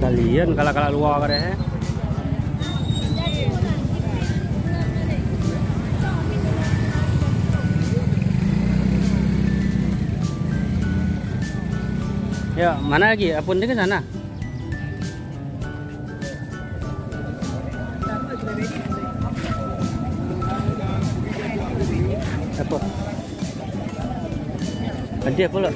Kalian kalau luar kan eh. Ya, mana lagi? Apun ke sana? Apa? Ada apa lo?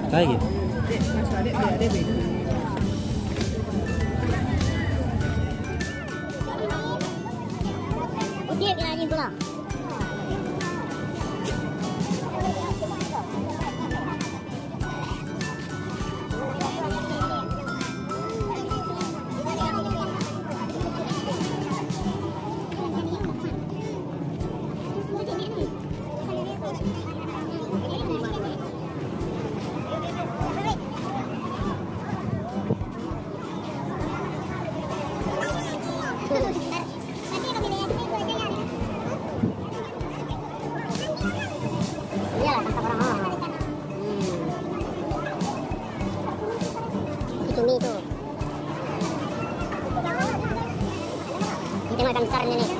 Lagi? Dia kena ni pula. Cumi itu. Ini tengok ikan besarnya nih.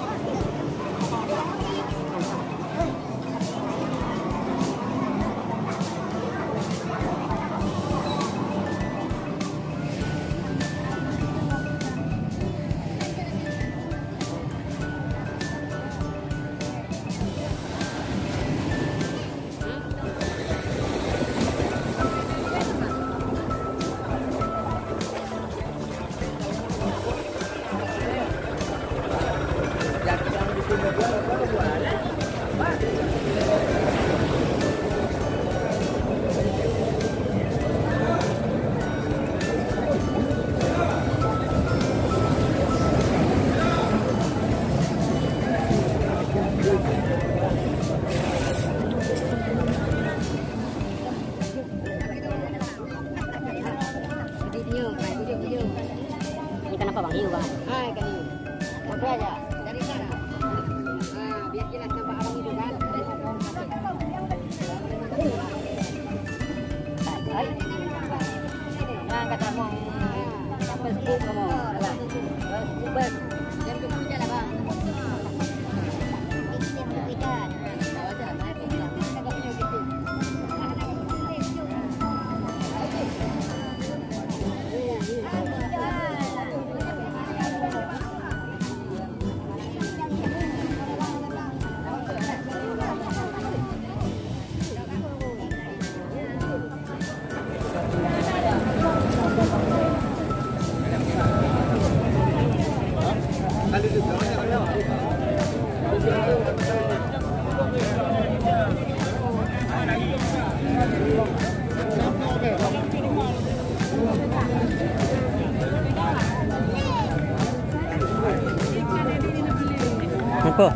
Ikan apa bang? Hiu bang? Ikan hiu. Sampai aja dari sana. Biar jelas nampak abang hidup kan. Kata mau sampai sepuluh kamu. Bebas. Jam 7 lah bang. Ikan. Apa?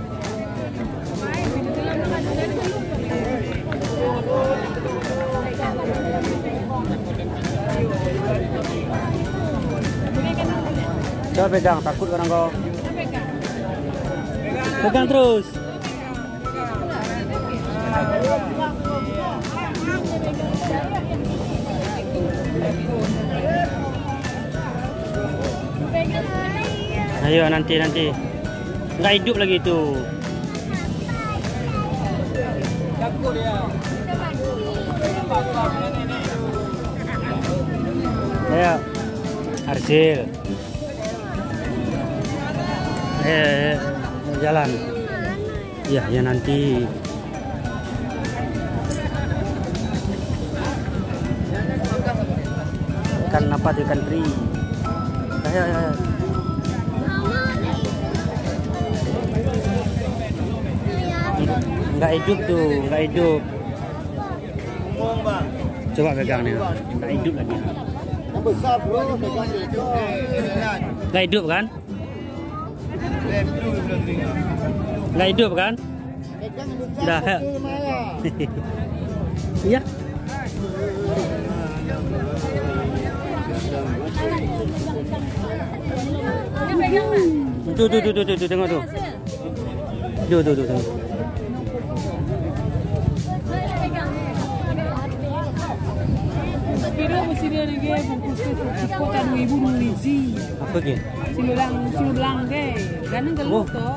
Coba pegang, takut orang kau. Pegang terus. Ayo nanti. Nggak hidup lagi itu. Ayo, Arsil. Jalan. Ya nanti. Ikan apa? Ikan teri. Ayo. Nggak hidup tuh, nggak hidup. Coba pegang nih, nggak hidup lagi. Yang besar bro, pegang itu. Nggak hidup kan? Nggak hidup kan? Dah. Iya. Ini pegang tu tengok tu. Tu tengok. Pero mesti dia lagi bungkus tu cipokan ibu nulizi. Apa ke? Sinulang ke. Ganang galuk tu.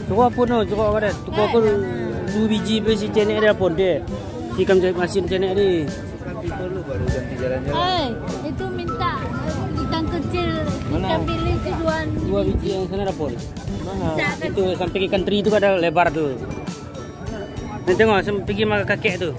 Tu apa no? Cuba apa dah? Tu aku 2 biji besi cenek dia pun dia. Sikam masin cenek ni. Baru ganti jalan-jalan. Eh, itu minta ikan kecil, Mana? ikan bilis tujuan. 2 biji yang sana dah pun. Minta kan. Itu sampai ikan teri tu ada lebar tu. Nanti tengok sampai pergi makan kakek tu.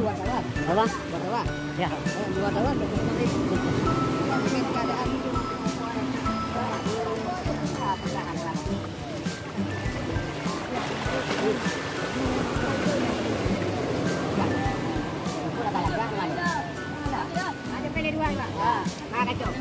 Wartawan? Wartawan? Ya. Wartawan. Keadaan itu. Ada pilih dua, Pak. Ah, kacau.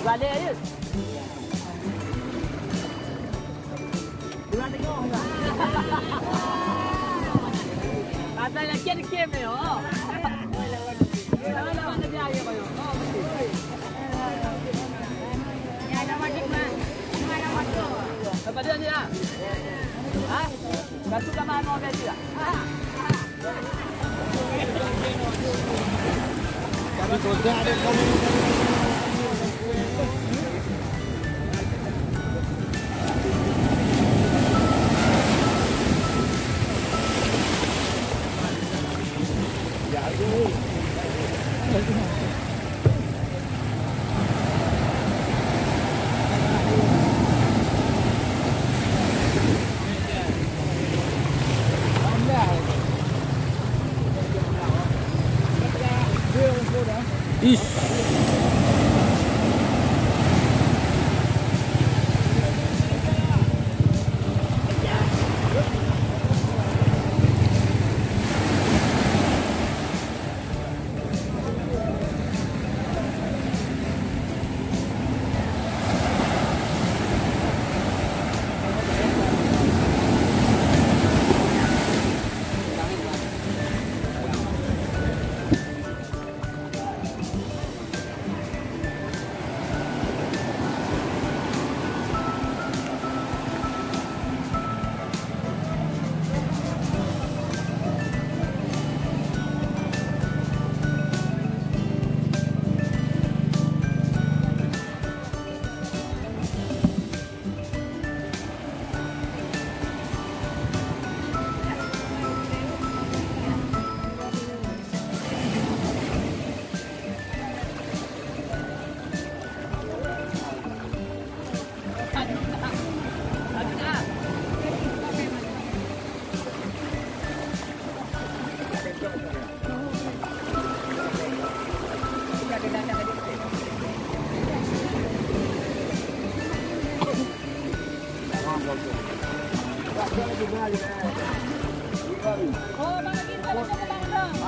Balik je. Dua tengok juga. Kata lagi ada kem ni. Oh. Lawan ada biaya bayo. Oh, betul. Ya ada wajib mah. Mana wajib? Apa dia ni ah? Ha? Batu kat mana dia dia? Kami kodak ada kamu. Ish.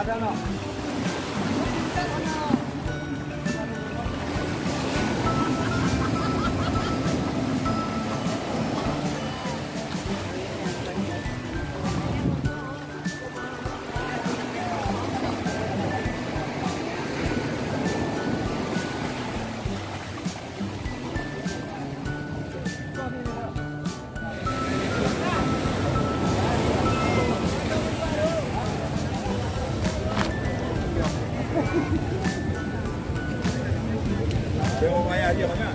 Ada no. Dia bayar dia mana?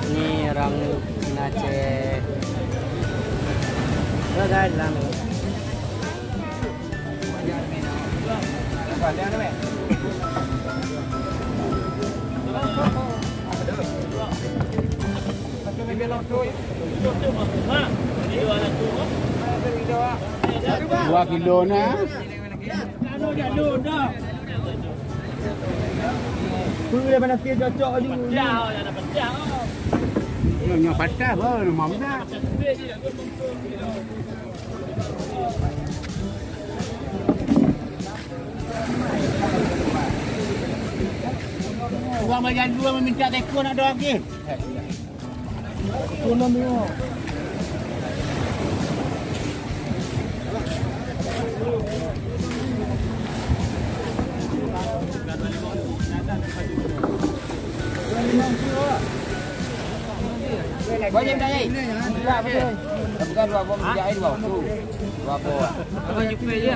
Ni orang Aceh. Dah dalam. Dua kilo na. Kau dah mana sikit cocok ni. Yang patah baru mau dah. Uang bagian dua meminta teko nak ada lagi. Tolong dia. Có gì đây? Dạ, dah 2 bom minyak air 2 tu. 2 bom. Kau jumpa dia.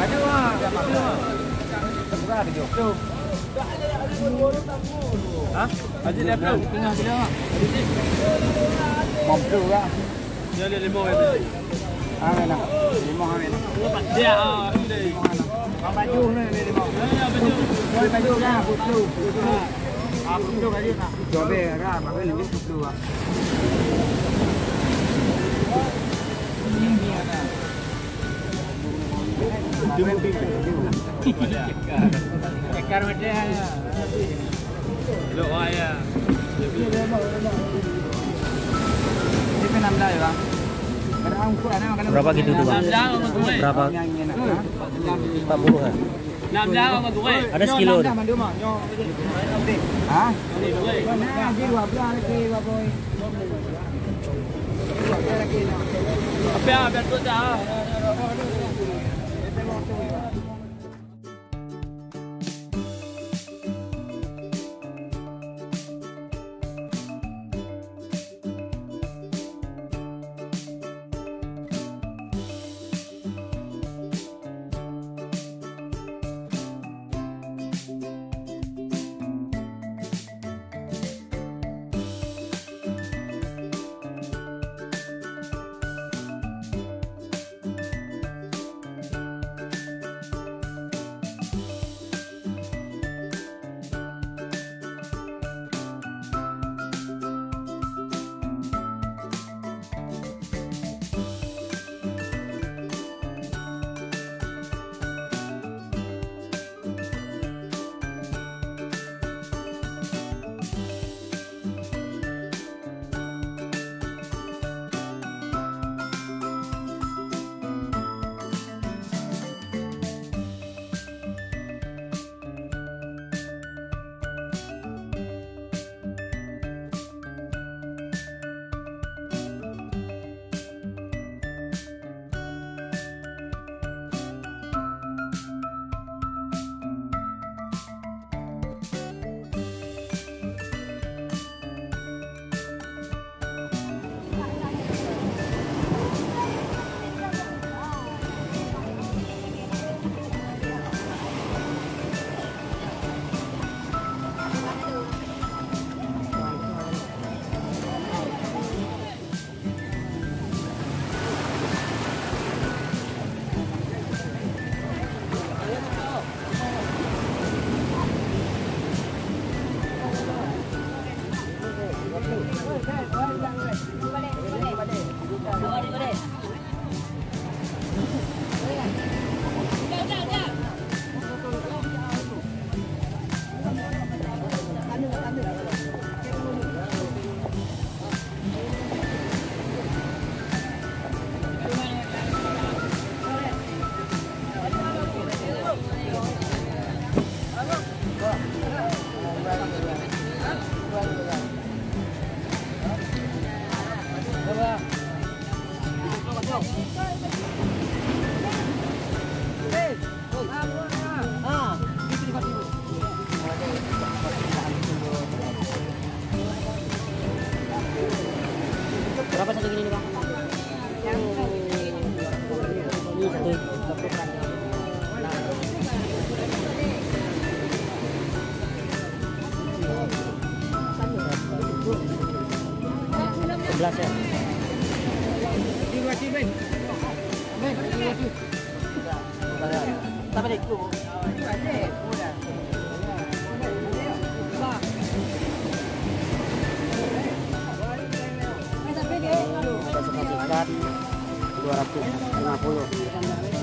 Ada wah. Seberapa tu? Ha? Ada dia belum? Tengah dia. Bom tu lah. Dia ada limau itu. Amin lah. Limau amin. Dia ini. Baju ni limau. Ya betul. Baju lah, putu. Putu kali nak. Coba lah, bagi lebih putu lah. Dengan pimpin. Cekar macam ni. Elok waya. Ini kan 16 ya bang. Berapa gitu tuh bang? Berapa? 40 kan? 60 sama gue. Ada sekilo. Hah? Apa tu dah? Berapa satu gini nih bang? Ini satu. Sebelas ya. Tapi deh itu. Ada sekat 250.